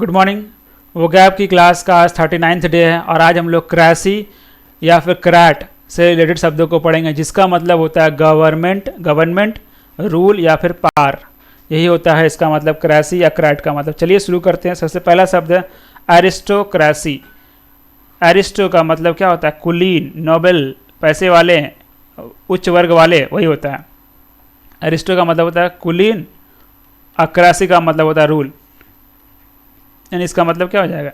Good morning. Vocab की class का आज 39th डे है और आज हम लोग क्रासी या फिर क्रैट से रिलेटेड शब्दों को पढ़ेंगे, जिसका मतलब होता है गवर्नमेंट, रूल या फिर पावर। यही होता है इसका मतलब, क्रासी या क्रैट का मतलब। चलिए शुरू करते हैं। सबसे पहला शब्द है एरिस्टोक्रेसी। एरिस्टो का मतलब क्या होता है? कुलीन, नोबेल, पैसे वाले, उच्च वर्ग वाले, वही होता है। एरिस्टो का मतलब होता है कुलीन, अक्रासी का मतलब होता है रूल, यानी इसका मतलब क्या हो जाएगा?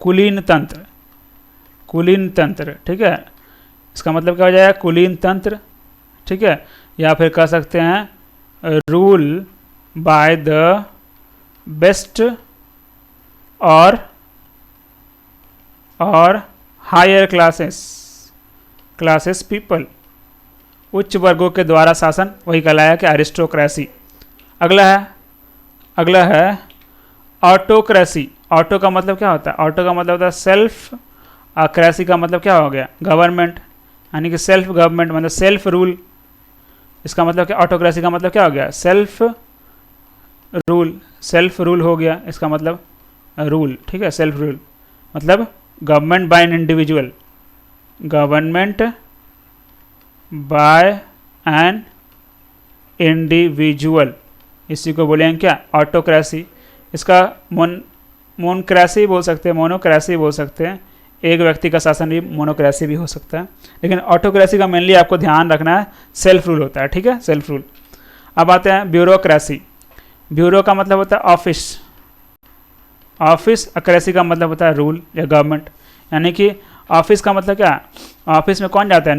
कुलीन तंत्र, कुलीन तंत्र। ठीक है, इसका मतलब क्या हो जाएगा? कुलीन तंत्र। ठीक है, या फिर कह सकते हैं रूल बाय द बेस्ट और हायर क्लासेस पीपल, उच्च वर्गों के द्वारा शासन, वही कहलाया कि एरिस्टोक्रेसी। अगला है ऑटोक्रेसी। ऑटो का मतलब क्या होता है? ऑटो का मतलब होता है सेल्फ, और क्रेसी का मतलब क्या हो गया? गवर्नमेंट, यानी कि सेल्फ गवर्नमेंट, मतलब सेल्फ रूल। इसका मतलब क्या? ऑटोक्रेसी का मतलब क्या हो गया? सेल्फ रूल हो गया इसका मतलब रूल। ठीक है, सेल्फ रूल मतलब government by an individual, government by an individual, इसी को बोलेंगे क्या? ऑटोक्रेसी। इसका मोनक्रेसी बोल सकते हैं, मोनोक्रेसी बोल सकते हैं, एक व्यक्ति का शासन भी मोनोक्रेसी भी हो सकता है। लेकिन ऑटोक्रेसी का मेनली आपको ध्यान रखना है सेल्फ रूल होता है। ठीक है, सेल्फ रूल। अब आते हैं ब्यूरोक्रेसी। ब्यूरो का मतलब होता है ऑफिस, क्रेसी का मतलब होता है रूल या गवर्नमेंट। यानी कि ऑफिस का मतलब क्या? ऑफिस में कौन जाता है?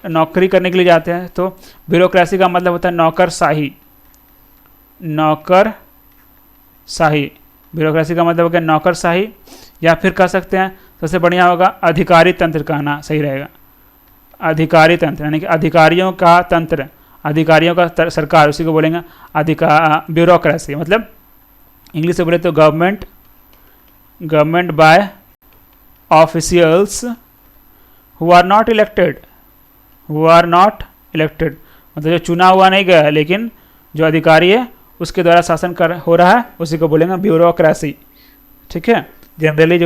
नौकरी करने के लिए जाते हैं। तो ब्यूरोक्रेसी का मतलब होता है नौकरशाही। ब्यूरोक्रेसी का मतलब हो गया नौकरशाही, या फिर कह सकते हैं सबसे बढ़िया होगा अधिकारी तंत्र, कहना सही रहेगा। अधिकारी तंत्र यानी कि अधिकारियों का तंत्र, अधिकारियों का सरकार, उसी को बोलेंगे ब्यूरोक्रेसी। मतलब इंग्लिश से बोले तो government by officials who are not elected, मतलब जो चुना हुआ नहीं गया, लेकिन जो अधिकारी है उसके द्वारा शासन हो रहा है, उसी को बोलेंगे ब्यूरोक्रेसी। ठीक है, जनरली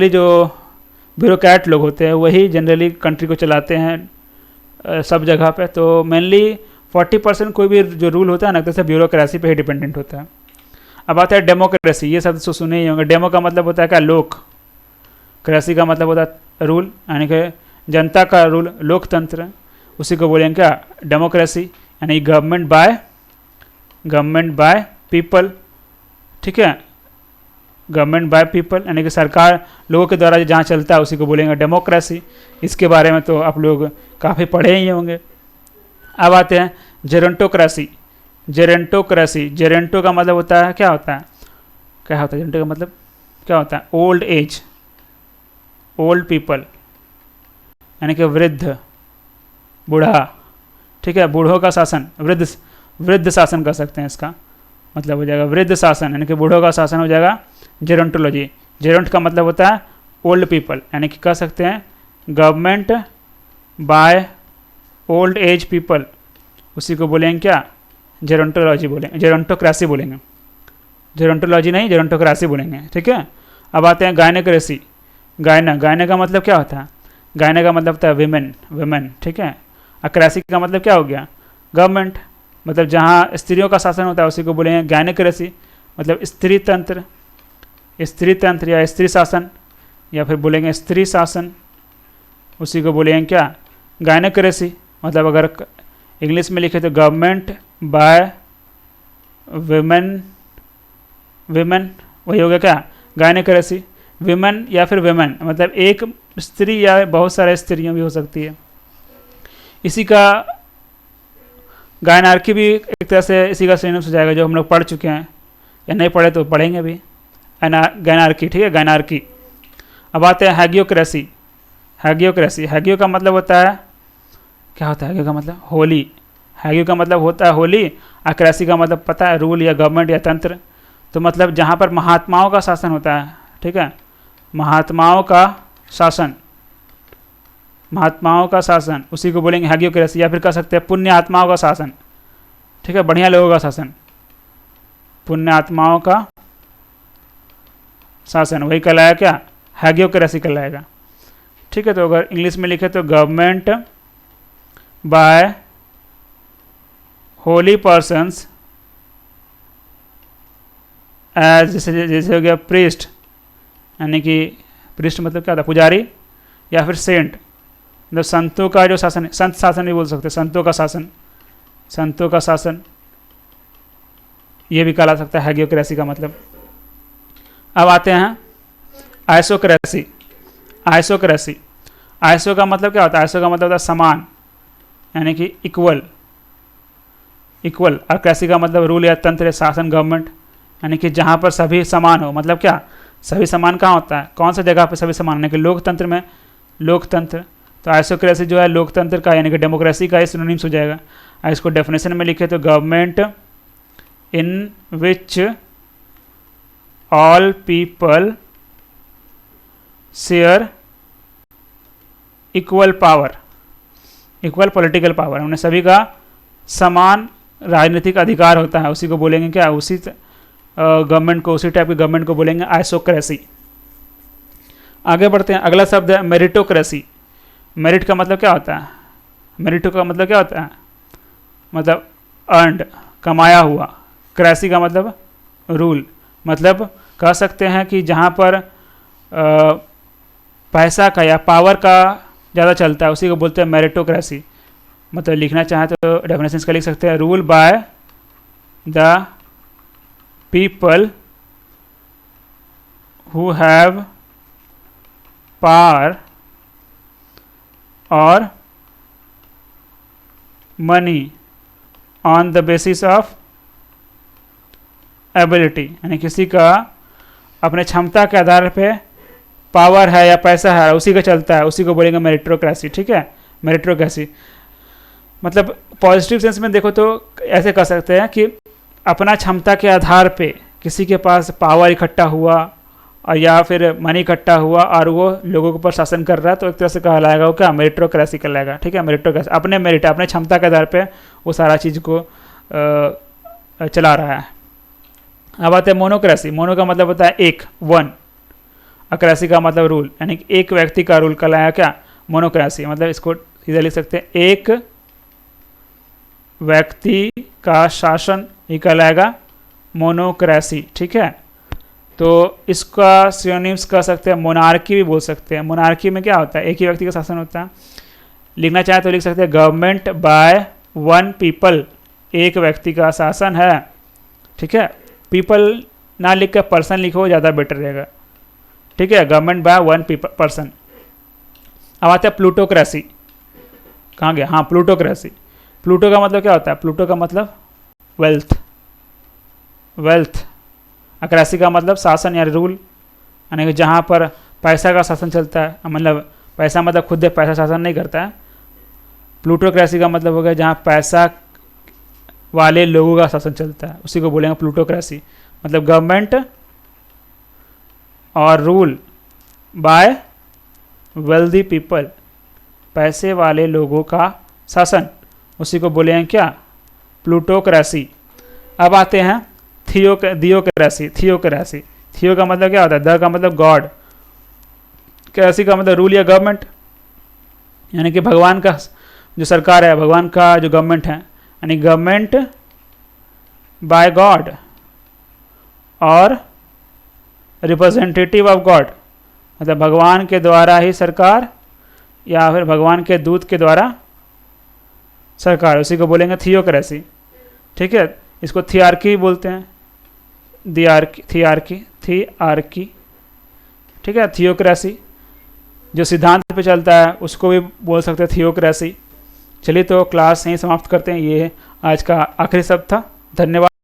जो ब्यूरोक्रेट लोग होते हैं वही जनरली कंट्री को चलाते हैं सब जगह पे। तो मेनली 40% कोई भी जो रूल होता है ना, तो ब्यूरोक्रेसी पे ही डिपेंडेंट होता है। अब आता है डेमोक्रेसी। ये शब्द तो सुने ही होंगे। डेमो का मतलब होता है क्या? लोक। क्रेसी का मतलब होता है रूल, यानी कि जनता का रूल, लोकतंत्र, उसी को बोलेंगे क्या? डेमोक्रेसी। यानी गवर्नमेंट बाय पीपल। ठीक है, गवर्नमेंट बाय पीपल यानी कि सरकार लोगों के द्वारा जहाँ चलता है उसी को बोलेंगे डेमोक्रेसी। इसके बारे में तो आप लोग काफ़ी पढ़े ही होंगे। अब आते हैं जेरोंटोक्रेसी। जेरेंटो का मतलब होता है क्या होता है जेरेंटो का मतलब क्या होता है? ओल्ड पीपल, यानी कि वृद्ध, बूढ़ा। ठीक है, बूढ़ों का शासन, वृद्ध शासन कर सकते हैं। इसका मतलब हो जाएगा वृद्ध शासन, यानी कि बूढ़ों का शासन हो जाएगा जेरोंटोलॉजी। जेरोंट का मतलब होता है ओल्ड पीपल, यानी कि कह सकते हैं government by old age people, उसी को बोलेंगे क्या? जेरोंटोलॉजी बोलेंगे, जेरोंटोक्रेसी बोलेंगे। जेरोंटोलॉजी नहीं, जेरोंटोक्रेसी बोलेंगे। ठीक है, अब आते हैं गायनेक्रेसी। गायना का मतलब क्या होता है? गायना का मतलब होता है विमेन। ठीक है, अक्रेसी का मतलब क्या हो गया? गवर्नमेंट, मतलब जहाँ स्त्रियों का शासन होता है उसी को बोलेंगे गायनेक्रेसी, मतलब स्त्री तंत्र या स्त्री शासन, या फिर बोलेंगे स्त्री शासन, उसी को बोलेंगे क्या? गायनेक्रेसी। मतलब अगर इंग्लिश में लिखे तो गवर्नमेंट बाय विमेन, वही हो गया क्या? गायनेक्रेसी। विमेन या फिर विमेन मतलब एक स्त्री या बहुत सारे स्त्रियाँ भी हो सकती है। इसी का गायनार्की भी एक तरह से इसी का सिनोनिम्स हो जाएगा, जो हम लोग पढ़ चुके हैं, या नहीं पढ़े तो पढ़ेंगे अभी। गायनार्की। ठीक है, गायनार्की। अब आते हैं हैगियोक्रेसी। हैगियो का मतलब होता है क्या होता है? हैगियो का मतलब होली। हैगियो का मतलब होता है होली। क्रेसी का मतलब पता है रूल या गवर्नमेंट या तंत्र। तो मतलब जहाँ पर महात्माओं का शासन होता है। ठीक है, महात्माओं का शासन, उसी को बोलेंगे हैगियोक्रेसी, या फिर कह सकते हैं पुण्य आत्माओं का शासन। ठीक है, बढ़िया लोगों का शासन, पुण्यात्माओं का शासन, वही कहलाएगा क्या, हैगियोक्रेसी कहलाएगा। ठीक है, तो अगर इंग्लिश में लिखे तो government by holy persons as, जैसे हो गया प्रीस्ट, यानी कि प्रीस्ट मतलब क्या होता है, पुजारी, या फिर सेंट मतलब संतों का जो शासन है, संत शासन भी बोल सकते हैं, संतों का शासन, संतों का शासन ये भी कहला सकता है हैगियोक्रेसी का मतलब। अब आते हैं आइसोक्रेसी। आइसोक्रेसी, आइसो का मतलब क्या होता है, आइसो का मतलब होता है समान, यानी कि इक्वल, इक्वल। और क्रेसी का मतलब रूल या तंत्र, शासन, गवर्नमेंट, यानी कि जहाँ पर सभी समान हो। मतलब क्या, सभी समान कहाँ होता है, कौन सा जगह पर सभी समान, यानी कि लोकतंत्र में, लोकतंत्र। तो आइसोक्रेसी जो है लोकतंत्र का यानी कि डेमोक्रेसी का ही सिनोनिम्स हो जाएगा। और इसको डेफिनेशन में लिखे तो government in which all people share equal power, equal political power, उन्हें सभी का समान राजनीतिक अधिकार होता है, उसी को बोलेंगे क्या, उसी गवर्नमेंट को, उसी टाइप के गवर्नमेंट को बोलेंगे आइसोक्रेसी। आगे बढ़ते हैं, अगला शब्द है मेरिटोक्रेसी। मेरिट का मतलब क्या होता है, मेरिटो का मतलब क्या होता है, मतलब अर्नड, कमाया हुआ। क्रेसी का मतलब रूल, मतलब कह सकते हैं कि जहाँ पर पैसा का या पावर का ज़्यादा चलता है उसी को बोलते हैं मेरिटोक्रेसी। मतलब लिखना चाहें तो डेफिनेशन का लिख सकते हैं, rule by the people who have power or money on the basis of ability, यानी किसी का अपने क्षमता के आधार पे पावर है या पैसा है उसी का चलता है, उसी को बोलेंगे मेरिटोक्रेसी। ठीक है, मेरिटोक्रेसी मतलब पॉजिटिव सेंस में देखो तो ऐसे कह सकते हैं कि अपना क्षमता के आधार पे किसी के पास पावर इकट्ठा हुआ और या फिर मनी इकट्ठा हुआ और वो लोगों के ऊपर शासन कर रहा है, तो एक तरह से कहलाएगा वो क्या, मेरिटोक्रेसी कहलाएगा। ठीक है, मेरिटोक्रेसी अपने मेरिट, अपने क्षमता के आधार पे वो सारा चीज़ को चला रहा है। अब आते हैं मोनोक्रेसी। मोनो का मतलब होता है एक, वन। अक्रेसी का मतलब रूल, यानी कि एक व्यक्ति का रूल कहलाया क्या, मोनोक्रेसी। मतलब इसको सीधे लिख सकते हैं, एक व्यक्ति का शासन ही कहलाएगा मोनोक्रेसी। ठीक है, तो इसका सिनोनिम्स कह सकते हैं, मोनार्की भी बोल सकते हैं। मोनार्की में क्या होता है, एक ही व्यक्ति का शासन होता है। लिखना चाहे तो लिख सकते हैं, गवर्नमेंट बाय वन पीपल, एक व्यक्ति का शासन है। ठीक है, पीपल ना लिख कर पर्सन लिखो, ज़्यादा बेटर रहेगा। ठीक है, गवर्नमेंट बाय वन पर्सन। अब आते हैं प्लूटोक्रेसी। कहाँ गया, हाँ प्लूटोक्रेसी। प्लूटो का मतलब क्या होता है, प्लूटो का मतलब वेल्थ, वेल्थ। अक्रेसी का मतलब शासन या रूल, यानी कि जहाँ पर पैसा का शासन चलता है, मतलब पैसा मतलब खुद पैसा शासन नहीं करता है। प्लूटोक्रेसी का मतलब हो गया जहाँ पैसा वाले लोगों का शासन चलता है, उसी को बोलेंगे प्लूटोक्रेसी। मतलब गवर्नमेंट और रूल बाय वेल्दी पीपल, पैसे वाले लोगों का शासन, उसी को बोलेंगे क्या, प्लूटोक्रेसी। अब आते हैं थियोक्रेसी। थियोक्रेसी, थियो का मतलब क्या होता है, द का मतलब गॉड, क्रेसी का मतलब रूल या गवर्नमेंट, यानी कि भगवान का जो सरकार है, भगवान का जो गवर्नमेंट है, यानी गवर्नमेंट बाय गॉड और रिप्रेजेंटेटिव ऑफ गॉड, मतलब भगवान के द्वारा ही सरकार या फिर भगवान के दूत के द्वारा सरकार, उसी को बोलेंगे थियोक्रेसी। ठीक है, इसको थियार्की बोलते हैं, थियार्की। ठीक है, थियोक्रेसी जो सिद्धांत पे चलता है उसको भी बोल सकते हैं थियोक्रेसी। चलिए तो क्लास यहीं समाप्त करते हैं, ये आज का आखिरी शब्द था। धन्यवाद।